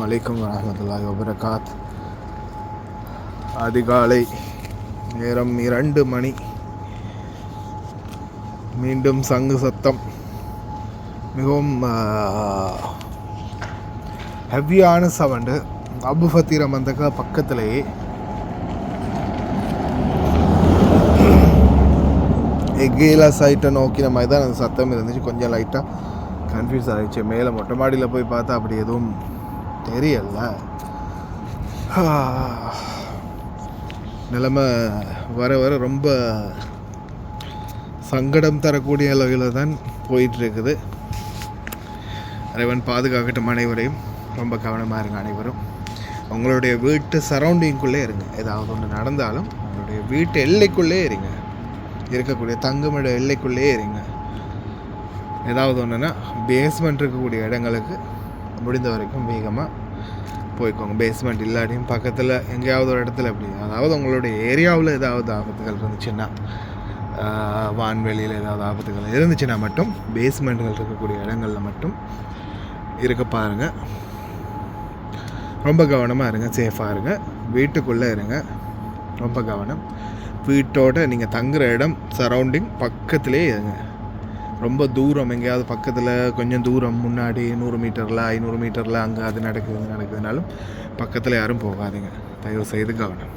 அஸ்ஸலாமு அலைக்கும் வரஹ்மத்துல்லாஹி வபரகாத். அதிகாலை நேரம் 2 மணி. மீண்டும் சங்கு சத்தம். மிகவும் ஹெவியான சவுண்டு. அபு ஃபத்தீர மந்தக்கா பக்கத்திலேயே எகேலா சைட்டை நோக்கின மாதிரி தான் அந்த சத்தம் இருந்துச்சு. கொஞ்சம் லைட்டாக கன்ஃபியூஸ் ஆகிடுச்சு. மேலே மொட்டை மாடியில் போய் பார்த்தா அப்படி எதுவும் தெரியல. நிலைமை வர வர ரொம்ப சங்கடம் தரக்கூடிய அளவில் தான் போயிட்டுருக்குது. இறைவன் பாதுகாக்கட்டும் அனைவரையும். ரொம்ப கவனமாக இருங்க அனைவரும். உங்களுடைய வீட்டு சரௌண்டிங்குள்ளே இருங்க. ஏதாவது ஒன்று நடந்தாலும் உங்களுடைய வீட்டு எல்லைக்குள்ளே இருங்க. இருக்கக்கூடிய தங்குமிட எல்லைக்குள்ளே இருங்க. ஏதாவது ஒன்றுனா பேஸ்மெண்ட் இருக்கக்கூடிய இடங்களுக்கு முடிந்த வரைக்கும் வேகமாக போய்க்கோங்க. பேஸ்மெண்ட் இல்லாட்டியும் பக்கத்தில் எங்கேயாவது ஒரு இடத்துல எப்படி, அதாவது உங்களுடைய ஏரியாவில் ஏதாவது ஆபத்துகள் இருந்துச்சுன்னா, வான்வெளியில் ஏதாவது ஆபத்துகள் இருந்துச்சுன்னா மட்டும் பேஸ்மெண்ட்டுகள் இருக்கக்கூடிய இடங்களில் மட்டும் இருக்க பாருங்கள். ரொம்ப கவனமாக இருங்க. சேஃபாக இருங்க. வீட்டுக்குள்ளே இருங்க. ரொம்ப கவனம். வீட்டோட நீங்கள் தங்குற இடம் சரௌண்டிங் பக்கத்துலேயே இருங்க. ரொம்ப தூரம் எங்கேயாவது பக்கத்தில் கொஞ்சம் தூரம் முன்னாடி 100 மீட்டரில் 500 மீட்டரில் அங்கே அது நடக்குதுனாலும் பக்கத்தில் யாரும் போகாதீங்க. தயவு செய்து கவனம்.